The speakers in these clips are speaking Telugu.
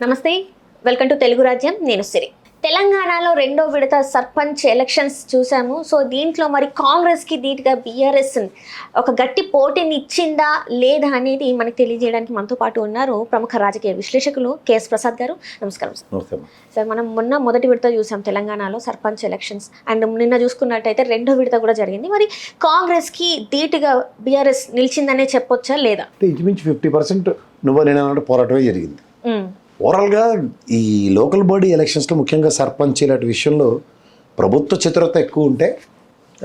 నమస్తే, వెల్కమ్ టు తెలుగు రాజ్యం. నేను సిరి. తెలంగాణలో రెండో విడత సర్పంచ్ ఎలక్షన్స్ చూసాము. సో దీంట్లో మరి కాంగ్రెస్కి ధీటుగా బీఆర్ఎస్ ఒక గట్టి పోటీని ఇచ్చిందా లేదా అనేది మనకు తెలియజేయడానికి మనతో పాటు ఉన్నారు ప్రముఖ రాజకీయ విశ్లేషకులు కేఎస్ ప్రసాద్ గారు. నమస్కారం సార్. మనం మొన్న మొదటి విడత చూసాం తెలంగాణలో సర్పంచ్ ఎలక్షన్స్, అండ్ నిన్న చూసుకున్నట్టయితే రెండో విడత కూడా జరిగింది. మరి కాంగ్రెస్కి ధీటుగా బీఆర్ఎస్ నిలిచిందనే చెప్పొచ్చా లేదా? ఇంచుమించు 50% నువ్వు నేను పోరాటమే జరిగింది. ఓవరాల్గా ఈ లోకల్ బాడీ ఎలక్షన్స్లో ముఖ్యంగా సర్పంచ్ ఇలాంటి విషయంలో ప్రభుత్వ చిత్రత ఎక్కువ ఉంటే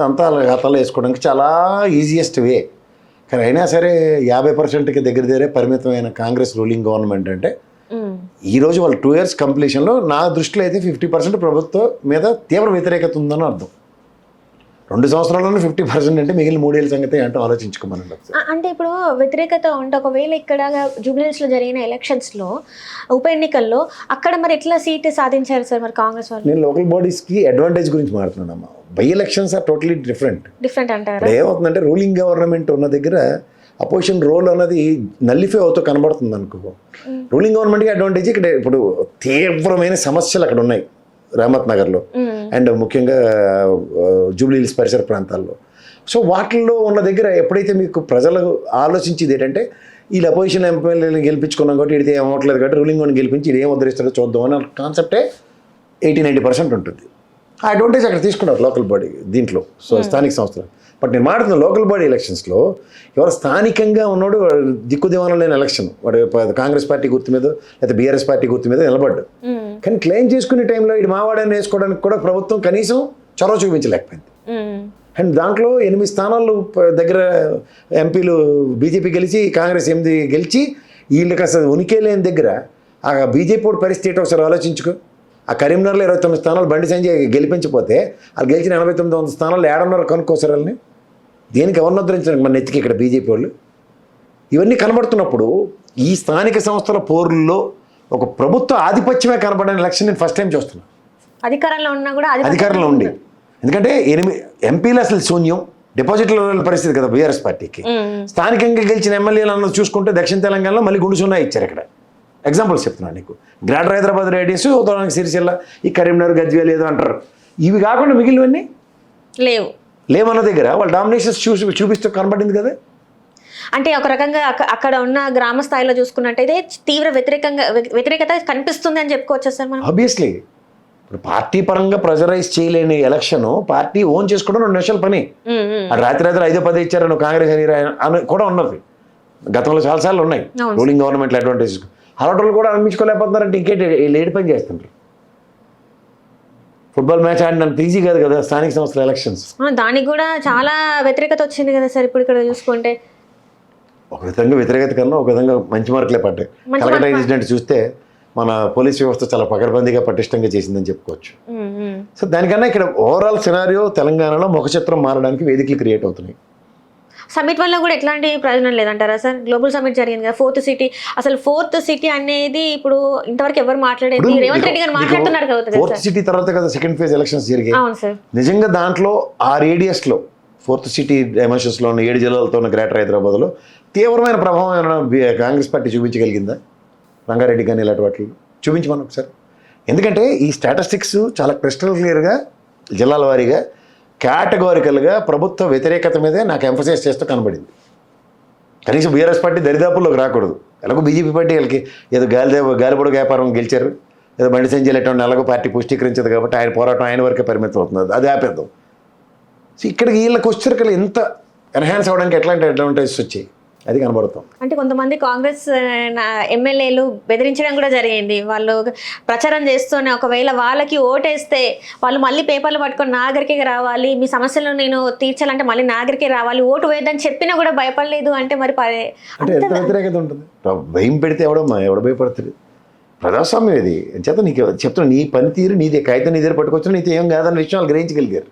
అంతా ఖాతాలో వేసుకోవడానికి చాలా ఈజియెస్ట్ వే. కానీ అయినా సరే 50%కి దగ్గర పరిమితమైన కాంగ్రెస్ రూలింగ్ గవర్నమెంట్ అంటే ఈరోజు వాళ్ళు 2 years కంప్లీషన్లో నా దృష్టిలో అయితే 50% ప్రభుత్వం మీద తీవ్ర వ్యతిరేకత ఉందని అర్థం. 2 సంవత్సరాల్లోనే 50% అంటే మిగిలిన 3 ఏళ్ళ సంగతి అంటే ఆలోచించుకోమనండి. అంటే ఇప్పుడు వ్యతిరేకత ఉంటే ఒకవేళ ఇక్కడ జూబ్లీహిల్స్లో జరిగిన ఎలక్షన్స్లో ఉప ఎన్నికల్లో అక్కడ మరి ఎట్లా సీట్ సాధించారు సార్ మరి కాంగ్రెస్ వాళ్ళు? నేను లోకల్ బాడీస్కి అడ్వాంటేజ్ గురించి మాట్లాడుతున్నాను. By elections are totally different అంటారు. ఏమవుతుందంటే రూలింగ్ గవర్నమెంట్ ఉన్న దగ్గర అపోజిషన్ రోల్ అన్నది నల్లిఫై అవుతూ కనబడుతుంది అనుకో. రూలింగ్ గవర్నమెంట్కి అడ్వాంటేజ్ ఇక్కడ ఇప్పుడు తీవ్రమైన సమస్యలు అక్కడ ఉన్నాయి రహమత్ నగర్లో అండ్ ముఖ్యంగా జూబ్లీహిల్స్ పరిసర ప్రాంతాల్లో. సో వాటిల్లో ఉన్న దగ్గర ఎప్పుడైతే మీకు ప్రజలు ఆలోచించేది ఏంటంటే వీళ్ళు అపోజిషన్ ఎంపీలను గెలిపించుకున్నాం కాబట్టి ఇది ఏమవట్లేదు కాబట్టి రూలింగ్ గవర్నమెంట్ గెలిపించి ఇది ఏం ఉద్ధరిస్తారో చూద్దాం అనే కాన్సెప్టే 80-90% ఉంటుంది. ఆ అడ్వాంటేజ్ అక్కడ తీసుకున్నారు లోకల్ బాడీ దీంట్లో. సో స్థానిక సంస్థలు. బట్ నేను మాట్లాడుతున్న లోకల్ బాడీ ఎలక్షన్స్లో ఎవరు స్థానికంగా ఉన్నాడు దిక్కుదివానం లేని ఎలక్షన్, వాడు కాంగ్రెస్ పార్టీ గుర్తు మీద లేదా బీఆర్ఎస్ పార్టీ గుర్తు మీద నిలబడ్డాడు. కానీ క్లెయిమ్ చేసుకునే టైంలో ఇది మావాడని వేసుకోవడానికి కూడా ప్రభుత్వం కనీసం చొరవ చూపించలేకపోయింది. అండ్ దాంట్లో 8 స్థానాలు దగ్గర ఎంపీలు బీజేపీ గెలిచి కాంగ్రెస్ 8 గెలిచి వీళ్ళకి అసలు ఉనికి లేని దగ్గర ఆ బీజేపీ పరిస్థితి ఏంటో ఒకసారి ఆలోచించుకో. ఆ కరీంనగర్లో 29 స్థానాలు బండి సంజయ్ గెలిపించకపోతే వాళ్ళు గెలిచిన 89 స్థానాలు ఏడన్నారు కనుక్కోసారు వాళ్ళని. దేనికి ఎవరిని ఉద్ధరించడానికి మన నెత్తికి ఇక్కడ బీజేపీ వాళ్ళు. ఇవన్నీ కనబడుతున్నప్పుడు ఈ స్థానిక సంస్థల పోరుల్లో ఒక ప్రభుత్వ ఆధిపత్యమే కనబడిన ఎలక్షన్ నేను ఫస్ట్ టైం చూస్తున్నాను. అధికారంలో ఉన్నా కూడా అధికారంలో ఉండి, ఎందుకంటే 8 ఎంపీలు అసలు శూన్యం, డిపాజిట్ల పరిస్థితి కదా బీఆర్ఎస్ పార్టీకి. స్థానికంగా గెలిచిన ఎమ్మెల్యేలు అన్నది చూసుకుంటే దక్షిణ తెలంగాణలో మళ్ళీ గుండు సున్నా ఇచ్చారు. ఇక్కడ ఎగ్జాంపుల్స్ చెప్తున్నాను నీకు. గ్రేటర్ హైదరాబాద్ రేడియస్, ఉత్తరానికి సిరిసిల్ల, ఈ కరీంనగర్ గజ్వేల్ ఏదో అంటారు. ఇవి కాకుండా మిగిలినవన్నీ లేవన్న దగ్గర వాళ్ళ డామినేషన్స్ చూపిస్తూ కనబడింది కదా. అంటే ఒక రకంగా అక్కడ ఉన్న గ్రామ స్థాయిలో చూసుకున్నట్టయితే తీవ్ర వ్యతిరేకత కనిపిస్తుంది అని చెప్పుకోవచ్చు సార్ మనం. ఆబ్వియస్లీ ఇప్పుడు పార్టీ పరంగా ప్రెజరైజ్ చేయలేని ఎలక్షన్ పార్టీ ఓన్ చేసుకోవడం 2 నిమిషాల పని. రాత్రి 5-10 ఇచ్చారు నువ్వు కాంగ్రెస్ అని కూడా ఉన్నది. గతంలో చాలాసార్లు ఉన్నాయి రూలింగ్ గవర్నమెంట్ అడ్వాంటేజ్. అలాంటి కూడా అనిపించుకోలేకపోతున్నారంటే ఇంకేంటి లేడి పని చేస్తుంటారు. ఫుట్బాల్ మ్యాచ్ ఆడినంత ఈజీ కాదు కదా స్థానిక సంస్థల ఎలక్షన్స్. దానికి కూడా చాలా వ్యతిరేకత వచ్చింది కదా సార్. ఇప్పుడు ఇక్కడ చూసుకుంటే ఒక విధంగా వ్యతిరేకత కన్నా ఒక విధంగా మంచి మార్కులే పడ్డాయి. కలకత్తా ఇన్సిడెంట్ చూస్తే మన పోలీస్ వ్యవస్థ చాలా పకడ్బందీగా పటిష్టంగా చేసిందని చెప్పుకోవచ్చు. సో దానికన్నా ఇక్కడ ఓవరాల్ సినారియో తెలంగాణలో ముఖ చిత్రం మారడానికి వేదికలు క్రియేట్ అవుతున్నాయి. సమిట్ వల్ల కూడా ఎట్లాంటి ప్రయోజనం లేదంటారా సార్? గ్లోబల్ సమిట్ జరిగింది కదా, 4th సిటీ. అసలు 4th సిటీ అనేది ఇప్పుడు ఇంతవరకు ఎవరు మాట్లాడేది? రేవంత్ రెడ్డి గారు మాట్లాడుతున్నారు కదా. 4th సిటీ తర్వాత కదా సెకండ్ ఫేజ్ ఎలక్షన్స్ జరిగాయి. అవును సార్. నిజంగా దాంట్లో ఆ రేడియస్లో 4th సిటీ డైమెన్షన్స్లో ఉన్న 7 జిల్లాలతో ఉన్న గ్రేటర్ హైదరాబాద్లో తీవ్రమైన ప్రభావం కాంగ్రెస్ పార్టీ చూపించగలిగిందా? రంగారెడ్డి కానీ ఇలాంటి వాటిలో చూపించమని ఒకసారి. ఎందుకంటే ఈ స్టాటిస్టిక్స్ చాలా క్రిస్టల్ క్లియర్గా జిల్లాల వారీగా కేటగారికల్గా ప్రభుత్వ వ్యతిరేకత మీదే నాకు ఎంఫసైజ్ చేస్తూ కనబడింది. కనీసం బీఆర్ఎస్ పార్టీ దరిదాపుల్లోకి రాకూడదు. ఎలాగో బీజేపీ పార్టీ వాళ్ళకి ఏదో గాలిపొడ వ్యాపారం గెలిచారు, ఏదో బండి సంజయ్ ఎటువంటి ఎలాగో పార్టీ పుష్టీకరించదు కాబట్టి ఆయన పోరాటం ఆయన వరకే పరిమితం అవుతుంది. అది ఆపేద్దాం. సో ఇక్కడికి వీళ్ళకి వచ్చేసరికి ఎంత ఎన్హాన్స్ అవ్వడానికి ఎట్లాంటి అడ్వాంటేజెస్ వచ్చాయి అది కనబడతాం. అంటే కొంతమంది కాంగ్రెస్ ఎమ్మెల్యేలు బెదిరించడం కూడా జరిగింది. వాళ్ళు ప్రచారం చేస్తూనే ఒకవేళ వాళ్ళకి ఓటేస్తే వాళ్ళు మళ్ళీ పేపర్లు పట్టుకొని నా దగ్గరికి రావాలి, మీ సమస్యలను నేను తీర్చాలంటే మళ్ళీ నా దగ్గరికి రావాలి, ఓటు వేయద్దని చెప్పినా కూడా భయపడలేదు అంటే మరి అంటే ఎంత వ్యతిరేకత ఉంటుంది? భయం పెడితే ఎవడ భయపడుతుంది? ప్రజాస్వామ్యం ఇది చేత నీకు చెప్తున్నా, నీ పనితీరు నీదే, కాగితం నీ దగ్గర పట్టుకొచ్చినా నీతో ఏం కాదన్న విషయం వాళ్ళు గ్రహించగలిగారు.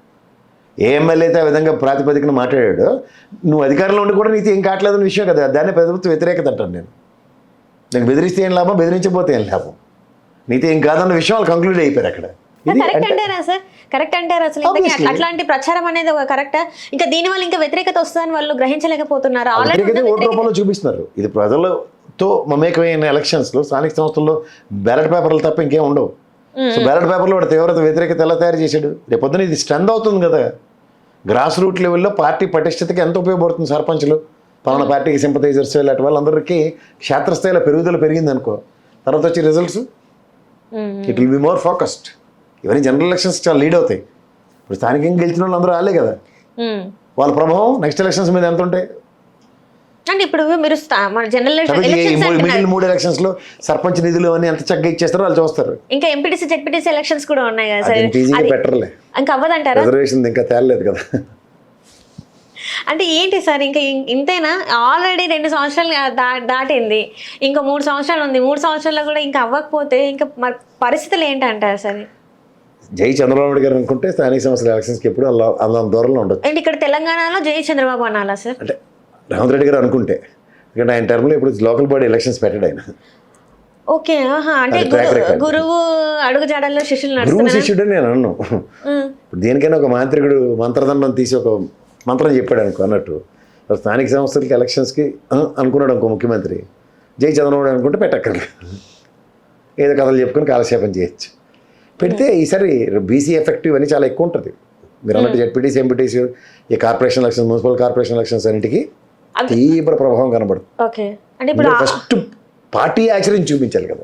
ఏ ఎమ్మెల్యే అయితే ఆ విధంగా ప్రాతిపదికన మాట్లాడాడో నువ్వు అధికారంలో ఉండి కూడా నీతో ఏం కావట్లేదన్న విషయం కదా. దాన్ని ప్రభుత్వ వ్యతిరేకత అంటాను నేను బెదిరిస్తే ఏం లాభం, బెదిరించకపోతే ఏం లాభం, నీతో ఏం కాదన్న విషయం వాళ్ళు కంక్లూడ్ అయిపోయారు అక్కడ. కరెక్ట్ అంటారా అసలు? అట్లాంటి ప్రచారం అనేది ఒక కరెక్టా? ఇంకా దీనివల్ల ఇంకా వ్యతిరేకత వస్తుందని వాళ్ళు గ్రహించలేకపోతున్నారు. ఓటు రూపంలో చూపిస్తున్నారు. ఇది తో మమేకమైన ఎలక్షన్స్లో స్థానిక సంస్థల్లో బ్యాలెట్ పేపర్లు తప్ప ఇంకేం ఉండవు. సో బ్యాలెట్ పేపర్లో వాడు తీవ్రత వ్యతిరేకత ఎలా తయారు చేశాడు? రేపొద్దున ఇది స్ట్రెంత్ అవుతుంది కదా, గ్రాస్ రూట్ లెవెల్లో పార్టీ పటిష్టతకి ఎంత ఉపయోగపడుతుంది. సర్పంచ్లు పలానా పార్టీకి సింపథైజర్స్ ఇలాంటి వాళ్ళందరికీ క్షేత్రస్థాయిలో పెరుగుదల పెరిగింది అనుకో, తర్వాత వచ్చే results it will be more focused. ఇవన్నీ జనరల్ ఎలక్షన్స్ చాలా లీడ్ అవుతాయి. ఇప్పుడు స్థానికంగా గెలిచిన వాళ్ళు అందరూ వాళ్ళే కదా, వాళ్ళ ప్రభావం నెక్స్ట్ ఎలక్షన్స్ మీద ఎంత ఉంటాయి? అంటే ఇప్పుడు మీరు మన జనరల్ మిడిల్ 3 ఎలక్షన్స్లో సర్పంచ్ నిధులు అని ఎంత చక్కగా ఇచ్చేస్తారో వాళ్ళు చూస్తారు. ఇంకా ఎంపీటీసీ జెడ్పీటీసీ ఎలక్షన్స్ కూడా ఉన్నాయి కదా సార్, ఈజీగా బెటర్లే. ఇంకా అవ్వదంటారా? రిజర్వేషన్ ఇంకా తేలలేదు కదా. అంటే ఏంటి సార్ ఇంకా ఇంతేనా? ఆల్రెడీ 2 సంవత్సరాలు దాటింది, ఇంకా 3 సంవత్సరాలు ఉంది. 3 సంవత్సరాల్లో కూడా ఇంకా అవ్వకపోతే ఇంకా మరి పరిస్థితులు ఏంటంటారు సార్? జై చంద్రబాబు నాయుడు గారు అనుకుంటే స్థానిక సంస్థల ఎలక్షన్స్కి ఎప్పుడు అలా దూరంలో ఉండొచ్చు. అంటే ఇక్కడ తెలంగాణలో జై చంద్రబాబు అనాలా సార్? అంటే రేవంత్ రెడ్డి గారు అనుకుంటే, ఎందుకంటే ఆయన టర్మ్లో ఇప్పుడు లోకల్ బాడీ ఎలక్షన్స్ పెట్టాడు ఆయన. ఓకే, అంటే గురువు అడుగు జాడల్లో శిష్యులు గురువు నడుస్తున్నారు. శిష్యుడు నేను అన్నాను. ఇప్పుడు దేనికైనా ఒక మాంత్రికుడు మంత్రదండం తీసి ఒక మంత్రం చెప్పాడు అనుకో అన్నట్టు, స్థానిక సంస్థలకి ఎలక్షన్స్కి అనుకున్నాడు అనుకో ముఖ్యమంత్రి, జై చంద్రబాబు అనుకుంటే పెట్టక్కర్లేదు, ఏదో కథలు చెప్పుకొని కాలక్షేపం చేయొచ్చు. పెడితే ఈసారి బీసీ ఎఫెక్టివ్ అని చాలా ఎక్కువ ఉంటుంది. మీరు అన్నట్టు జెడ్పీటీసీ, ఎంపీటీసీ, ఈ corporation elections, municipal corporation elections అన్నిటికీ తీవ్ర ప్రభావం కనబడుతుంది. ఓకే, అంటే ఇప్పుడు ఫస్ట్ పార్టీ ఆచరించి చూపించాలి కదా.